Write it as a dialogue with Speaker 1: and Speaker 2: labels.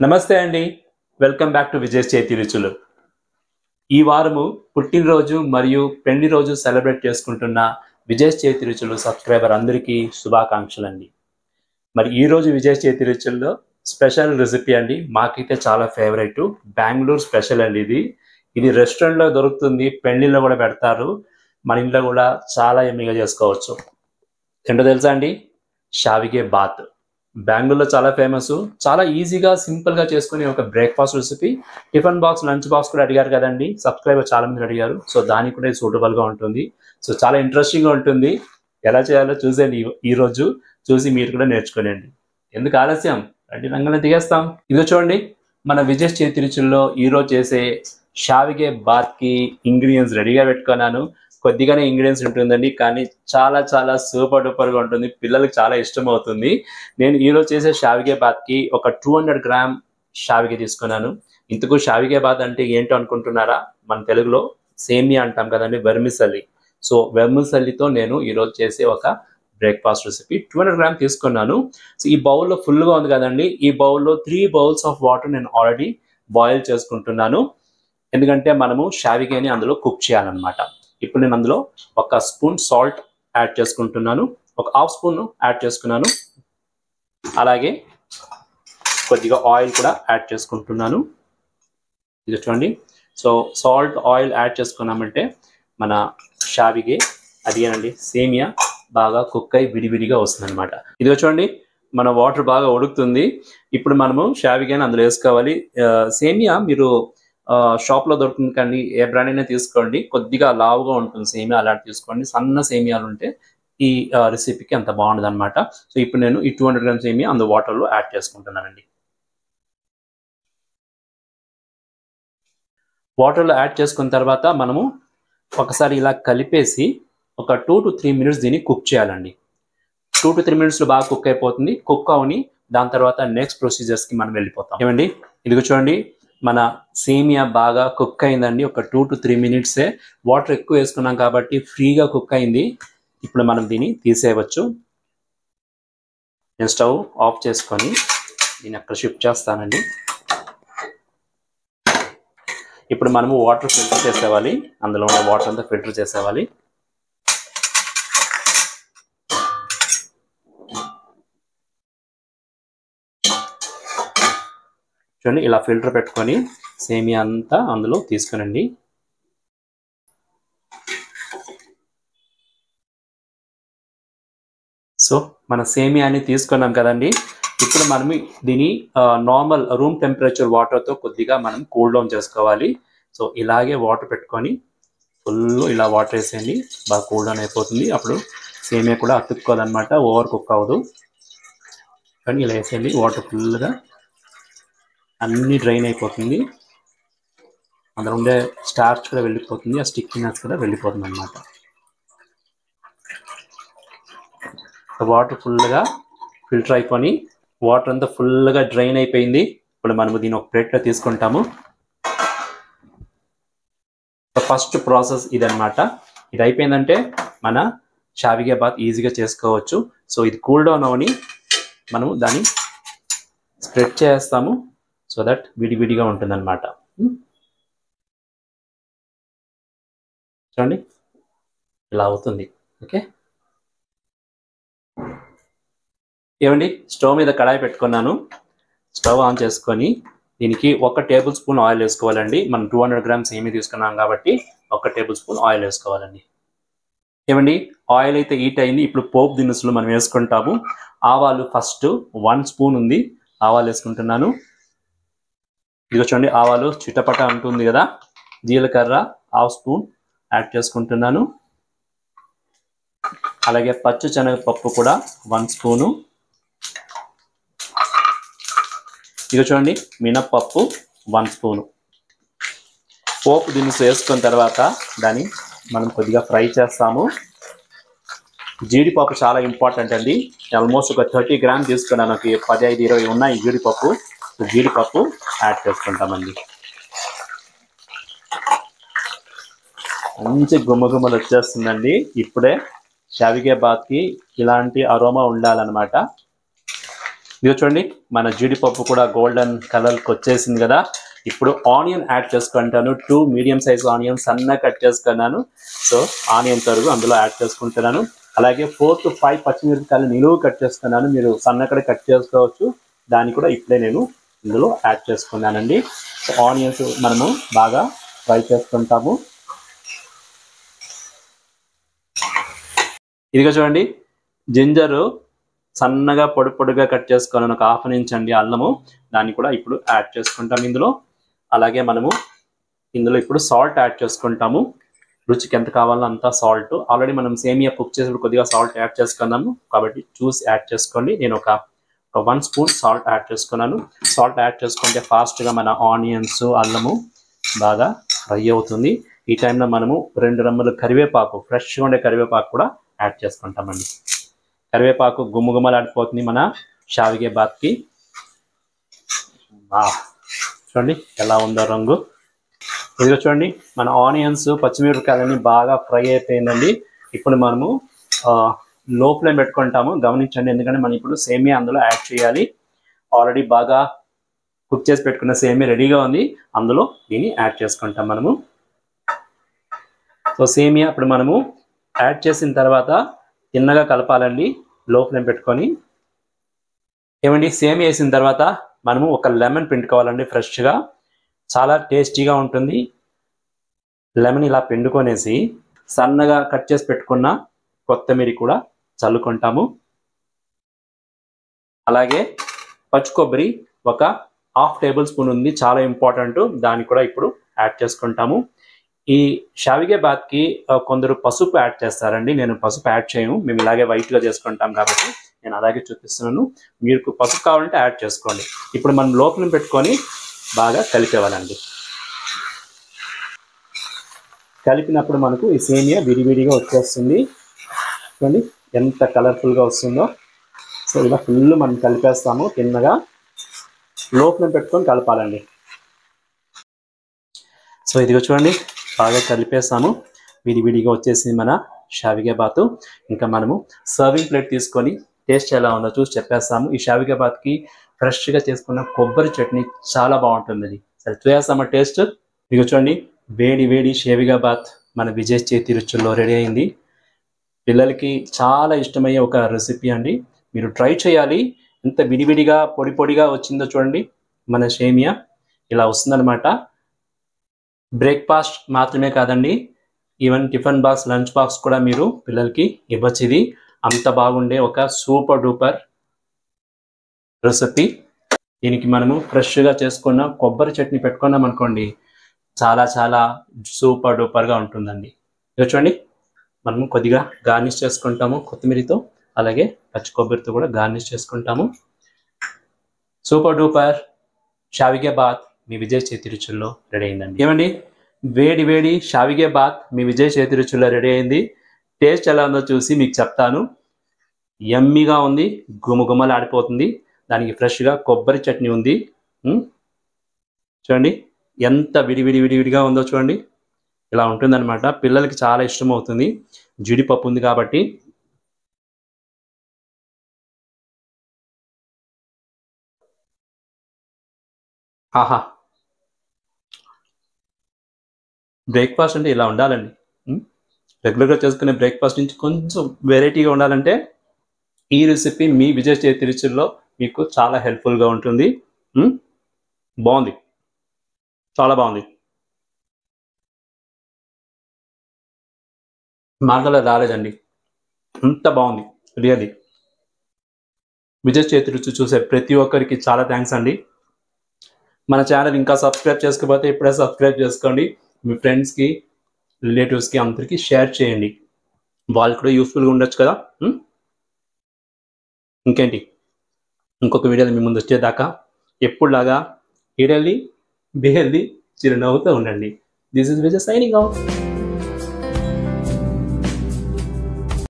Speaker 1: నమస్తే అండి. Welcome back to Vijay చేతి రుచులు. ఈ వారము పుట్టినరోజు మరియు పెళ్లి రోజు సెలబ్రేట్ చేసుకుంటున్న విజయ్ చేతి రుచులు సబ్స్క్రైబర్ అందరికీ శుభాకాంక్షలండి. మరి ఈ రోజు విజయ్ చేతి రుచుల్లో స్పెషల్ రెసిపీ అండి. మాకైతే చాలా ఫేవరెట్ బెంగళూరు స్పెషల్ అండి ఇది. ఇది రెస్టారెంట్లో దొరుకుతుంది, పెళ్లిలో కూడా పెడతారు. మన ఇంట్లో కూడా చాలా ఎమ్మిగా చేసుకోవచ్చు. ఏంటో తెలుసా అండి? షావిగే బాత్. బెంగళూరులో చాలా ఫేమస్. చాలా ఈజీగా సింపుల్గా చేసుకునే ఒక breakfast recipe. Tiffin box, lunch box కూడా అడిగారు కదండి, సబ్స్క్రైబర్ చాలా మంది అడిగారు. సో దానికి కూడా సూటబుల్గా ఉంటుంది. సో చాలా ఇంట్రెస్టింగ్గా ఉంటుంది. ఎలా చేయాలో చూసేయండి. ఈ రోజు చూసి మీరు కూడా నేర్చుకోనండి. ఎందుకు ఆలస్యం, రండి రంగంలో దిగేస్తాం. ఇదిగో చూడండి, మన విజయ్ చేతి రుచుల్లో ఈరోజు చేసే షావిగే బాత్కి ఇంగ్రీడియంట్స్ రెడీగా పెట్టుకున్నాను. కొద్దిగానే ఇంగ్రీడియంట్స్ ఉంటుందండి, కానీ చాలా చాలా సూపర్ డూపర్గా ఉంటుంది. పిల్లలకి చాలా ఇష్టం అవుతుంది. నేను ఈరోజు చేసే షావిగే బాత్కి ఒక 200 గ్రామ్ షావిగే తీసుకున్నాను. ఇంతకు షావిగే బాత్ అంటే ఏంటో అనుకుంటున్నారా? మన తెలుగులో సేమియా అంటాం కదండి, వెర్మిసల్లి. సో వెర్మిసల్లితో నేను ఈరోజు చేసే ఒక బ్రేక్ఫాస్ట్ రెసిపీ 200 గ్రామ్ తీసుకున్నాను. సో ఈ బౌల్లో ఫుల్గా ఉంది కదండి, ఈ బౌల్లో 3 బౌల్స్ ఆఫ్ వాటర్ నేను ఆల్రెడీ బాయిల్ చేసుకుంటున్నాను. ఎందుకంటే మనము షావిగేని అందులో కుక్ చేయాలన్నమాట. ఇప్పుడు నేను అందులో ఒక స్పూన్ సాల్ట్ యాడ్ చేసుకుంటున్నాను, ఒక హాఫ్ స్పూన్ యాడ్ చేసుకున్నాను. అలాగే కొద్దిగా ఆయిల్ కూడా యాడ్ చేసుకుంటున్నాను. ఇది చూడండి. సో సాల్ట్, ఆయిల్ యాడ్ చేసుకున్నామంటే మన షావిగే అదేనండి సేమియా బాగా కుక్ అయి విడివిడిగా వస్తుంది అనమాట. ఇదిగో చూడండి, మన వాటర్ బాగా ఉడుకుతుంది. ఇప్పుడు మనము షావిగేని అందులో వేసుకోవాలి. సేమియా మీరు షాప్లో దొరుకుతుంది, కానీ ఏ బ్రాండ్ అయినా తీసుకోండి. కొద్దిగా లావుగా ఉంటుంది సేమియా, అలాంటి తీసుకోండి. సన్న సేమియాలు ఉంటే ఈ రెసిపీకి అంత బాగుండదు అనమాట. సో ఇప్పుడు నేను ఈ 200 గ్రామ్స్ సేమియా అందు వాటర్లో యాడ్ చేసుకుంటున్నానండి. వాటర్లో యాడ్ చేసుకున్న తర్వాత మనము ఒకసారి ఇలా కలిపేసి ఒక 2 to 3 మినిట్స్ దీన్ని కుక్ చేయాలండి. 2 to 3 మినిట్స్లో బాగా కుక్ అయిపోతుంది. కుక్ అవని దాని తర్వాత నెక్స్ట్ ప్రొసీజర్స్కి మనం వెళ్ళిపోతాం. ఏమండి, ఇదిగో చూడండి, మన సేమియా బాగా కుక్ అయిందండి. ఒక 2 to 3 మినిట్సే. వాటర్ ఎక్కువ వేసుకున్నాం కాబట్టి ఫ్రీగా కుక్ అయింది. ఇప్పుడు మనం దీన్ని తీసేయవచ్చు. నేను స్టవ్ ఆఫ్ చేసుకొని దీన్ని అక్కడ షిఫ్ట్ చేస్తానండి. ఇప్పుడు మనము వాటర్ ఫిల్టర్ చేసేవాలి. అందులో ఉన్న వాటర్ అంతా ఫిల్టర్ చేసేవాలి. చూడండి, ఇలా ఫిల్టర్ పెట్టుకొని సేమియా అంతా అందులో తీసుకునండి. సో మన సేమియాని తీసుకున్నాం కదండి. ఇప్పుడు మనం దీని నార్మల్ రూమ్ టెంపరేచర్ వాటర్తో కొద్దిగా మనం కూల్ డౌన్ చేసుకోవాలి. సో ఇలాగే వాటర్ పెట్టుకొని ఫుల్ ఇలా వాటర్ వేసేయండి. బాగా కూల్ డౌన్ అయిపోతుంది. అప్పుడు సేమియా కూడా అతుక్కోదనమాట, ఓవర్ కుక్ అవ్వదు. కానీ ఇలా వేసేయండి. వాటర్ ఫుల్గా అన్నీ డ్రైన్ అయిపోతుంది. అందులో ఉండే స్టార్చ్ కూడా వెళ్ళిపోతుంది, ఆ స్టిక్కినెస్ కూడా వెళ్ళిపోతుంది అన్నమాట. వాటర్ ఫుల్గా ఫిల్టర్ అయిపోయి వాటర్ అంతా ఫుల్గా డ్రైన్ అయిపోయింది. ఇప్పుడు మనము దీన్ని ఒక ప్లేట్లో తీసుకుంటాము. ఫస్ట్ ప్రాసెస్ ఇదన్నమాట. ఇది అయిపోయిందంటే మన షావిగే బాత్ ఈజీగా చేసుకోవచ్చు. సో ఇది కూల్ డౌన్ అవని మనము దాన్ని స్ప్రెడ్ చేస్తాము, సో దట్ విడివిడిగా ఉంటుంది అన్నమాట. చూడండి, ఇలా అవుతుంది. ఓకే, ఏమండి, స్టవ్ మీద కడాయి పెట్టుకున్నాను. స్టవ్ ఆన్ చేసుకొని దీనికి 1 టేబుల్ స్పూన్ ఆయిల్ వేసుకోవాలండి. మనం 200 గ్రామ్స్ ఏమీ తీసుకున్నాం కాబట్టి 1 టేబుల్ స్పూన్ ఆయిల్ వేసుకోవాలండి. ఏమండి, ఆయిల్ అయితే హీట్ అయింది. ఇప్పుడు పోపు దినుసులు మనం వేసుకుంటాము. ఆవాలు ఫస్ట్ 1 స్పూన్ ఉంది, ఆవాలు వేసుకుంటున్నాను. ఇదిగో చూడండి, ఆవాలు చిటపట ఉంటుంది కదా. జీలకర్ర 1/2 స్పూన్ యాడ్ చేసుకుంటున్నాను. అలాగే పచ్చి శనగపప్పు కూడా 1 స్పూను. ఇక చూడండి, మినప్పప్పు 1 స్పూను. పోపు దినుసు వేసుకున్న తర్వాత దాన్ని మనం కొద్దిగా ఫ్రై చేస్తాము. జీడిపప్పు చాలా ఇంపార్టెంట్ అండి. ఆల్మోస్ట్ ఒక 30 గ్రామ్ తీసుకున్నాను. 15-20 ఉన్నాయి జీడిపప్పు. జీడిపప్పు యాడ్ చేసుకుంటామండి. మంచి గుమ్మగుమ్మలు వచ్చేస్తుందండి. ఇప్పుడే షావిగే బాత్కి ఇలాంటి అరోమా ఉండాలన్నమాట. ఇది చూడండి మన జీడిపప్పు కూడా గోల్డెన్ కలర్కి వచ్చేసింది కదా. ఇప్పుడు ఆనియన్ యాడ్ చేసుకుంటాను. 2 మీడియం సైజ్ ఆనియన్ సన్నగా కట్ చేసుకున్నాను. సో ఆనియన్ తరుగు అందులో యాడ్ చేసుకుంటున్నాను. అలాగే 4 to 5 పచ్చిమిరపకాయలు నిలువు కట్ చేసుకున్నాను. మీరు సన్నగా కట్ చేసుకోవచ్చు. దాన్ని కూడా ఇప్పుడే నేను ఇందులో యాడ్ చేసుకున్నానండి. సో ఆనియన్స్ మనము బాగా ఫ్రై చేసుకుంటాము. ఇదిగో చూడండి జింజరు సన్నగా పొడిగా కట్ చేసుకున్నాను. ఒక ½ ఇంచ్ అండి అల్లము. దాన్ని కూడా ఇప్పుడు యాడ్ చేసుకుంటాము ఇందులో. అలాగే మనము ఇందులో ఇప్పుడు సాల్ట్ యాడ్ చేసుకుంటాము. రుచికి ఎంత కావాలో అంత సాల్ట్. ఆల్రెడీ మనం సేమియా కుక్ చేసేప్పుడు కొద్దిగా సాల్ట్ యాడ్ చేసుకున్నాము కాబట్టి చూసి యాడ్ చేసుకోండి. నేను ఒక 1 స్పూన్ సాల్ట్ యాడ్ చేసుకున్నాను. సాల్ట్ యాడ్ చేసుకుంటే ఫాస్ట్గా మన ఆనియన్స్ అల్లము బాగా ఫ్రై అవుతుంది. ఈ టైంలో మనము 2 రెమ్మలు కరివేపాకు, ఫ్రెష్గా ఉండే కరివేపాకు కూడా యాడ్ చేసుకుంటామండి. కరివేపాకు గుమ్మగుమ్మలాడిపోతుంది మన షావిగే బాత్కి. చూడండి ఎలా ఉందో రంగు. ఇదిగో చూడండి మన ఆనియన్స్ పచ్చిమిరపకాయలన్నీ బాగా ఫ్రై అయిపోయిందండి. ఇప్పుడు మనము లో ఫ్లేమ్ పెట్టుకుంటాము. గమనించండి, ఎందుకంటే మనం ఇప్పుడు సేమియా అందులో యాడ్ చేయాలి. ఆల్రెడీ బాగా కుక్ చేసి పెట్టుకున్న సేమియా రెడీగా ఉంది. అందులో దీన్ని యాడ్ చేసుకుంటాం మనము. సో సేమియా ఇప్పుడు మనము యాడ్ చేసిన తర్వాత తిన్నగా కలపాలండి లో ఫ్లేమ్ పెట్టుకొని. ఏమండి సేమియా వేసిన తర్వాత మనము ఒక లెమన్ పిండుకోవాలండి ఫ్రెష్గా. చాలా టేస్టీగా ఉంటుంది. లెమన్ ఇలా పిండుకొనేసి సన్నగా కట్ చేసి పెట్టుకున్న కొత్తిమీర కూడా చల్లుకుంటాము. అలాగే పచ్చి కొబ్బరి ఒక ½ టేబుల్ స్పూన్ ఉంది, చాలా ఇంపార్టెంట్. దాన్ని కూడా ఇప్పుడు యాడ్ చేసుకుంటాము. ఈ షావిగే బాత్కి కొందరు పసుపు యాడ్ చేస్తారండి. నేను పసుపు యాడ్ చేయను. మేము ఇలాగే వైట్గా చేసుకుంటాం కాబట్టి నేను అలాగే చూపిస్తున్నాను. మీకు పసుపు కావాలంటే యాడ్ చేసుకోండి. ఇప్పుడు మనం లోపల పెట్టుకొని బాగా కలిపేవాలండి. కలిపినప్పుడు మనకు ఈ సేమియా విడివిడిగా వచ్చేస్తుంది. చూడండి ఎంత కలర్ఫుల్గా వస్తుందో. సో ఇలా ఫుల్ మనం కలిపేస్తాము. తిన్నగా లోపల పెట్టుకొని కలపాలండి. సో ఇదిగో చూడండి బాగా కలిపేసాము. విడివిడిగా వచ్చేసింది మన షావిగే బాతు. ఇంకా మనము సర్వింగ్ ప్లేట్ తీసుకొని టేస్ట్ ఎలా ఉందో చూసి చెప్పేస్తాము. ఈ షావిగే బాత్కి ఫ్రెష్గా చేసుకున్న కొబ్బరి చట్నీ చాలా బాగుంటుంది. అది సరే చూసేస్తామా టేస్ట్. ఇదిగో చూడండి వేడి వేడి షావిగే బాత్ మన విజయ్ చేతి రుచుల్లో రెడీ అయింది. పిల్లలకి చాలా ఇష్టమయ్యే ఒక రెసిపీ అండి. మీరు ట్రై చేయాలి. ఎంత విడివిడిగా పొడిగా వచ్చిందో చూడండి. మన సేమియా ఇలా వస్తుందన్నమాట. బ్రేక్ఫాస్ట్ మాత్రమే కాదండి, even tiffin box, lunch box కూడా మీరు పిల్లలకి ఇవ్వచ్చు. ఇది అంత బాగుండే ఒక సూపర్ డూపర్ రెసిపీ. దీనికి మనము ఫ్రెష్గా చేసుకున్న కొబ్బరి చట్నీ పెట్టుకున్నాం అనుకోండి, చాలా చాలా సూపర్ డూపర్గా ఉంటుందండి. ఇక చూడండి మనము కొద్దిగా గార్నిష్ చేసుకుంటాము కొత్తిమీరతో, అలాగే పచ్చి కొబ్బరితో కూడా గార్నిష్ చేసుకుంటాము. సూపర్ డూపర్ షావిగే బాత్ మీ విజయ్ చేతి రుచుల్లో రెడీ అయిందండి. ఏమండి వేడి వేడి షావిగే బాత్ మీ విజయ్ చేతి రుచుల్లో రెడీ అయింది. టేస్ట్ ఎలా ఉందో చూసి మీకు చెప్తాను. యమ్మీగా ఉంది, గుమగుమలు ఆడిపోతుంది. దానికి ఫ్రెష్గా కొబ్బరి చట్నీ ఉంది. చూడండి ఎంత విడివిడిగా ఉందో చూడండి. ఇలా ఉంటుందన్నమాట. పిల్లలకి చాలా ఇష్టం అవుతుంది. జీడిపప్పు ఉంది కాబట్టి. ఆహా, బ్రేక్ఫాస్ట్ అంటే ఇలా ఉండాలండి. రెగ్యులర్గా చేసుకునే బ్రేక్ఫాస్ట్ నుంచి కొంచెం వెరైటీగా ఉండాలంటే ఈ రెసిపీ మీ విజయ్ చేతి రుచుల్లో మీకు చాలా హెల్ప్ఫుల్గా ఉంటుంది. బాగుంది, చాలా బాగుంది. మాటలో రాలేదండి, అంత బాగుంది రియల్లీ. విజయ్ చేతి రుచి చూసే ప్రతి ఒక్కరికి చాలా థ్యాంక్స్ అండి. మన ఛానల్ ఇంకా సబ్స్క్రైబ్ చేసుకోకపోతే ఇప్పుడే సబ్స్క్రైబ్ చేసుకోండి. మీ ఫ్రెండ్స్కి, రిలేటివ్స్కి అందరికీ షేర్ చేయండి. వాళ్ళు కూడా యూస్ఫుల్గా ఉండొచ్చు కదా. ఇంకేంటి, ఇంకొక వీడియోలో మీ ముందు వచ్చేదాకా ఎప్పుడులాగా ఈట్ హెల్దీ, బీ హెల్దీ, చిరునవ్వుతూ ఉండండి. This is Vijay signing off.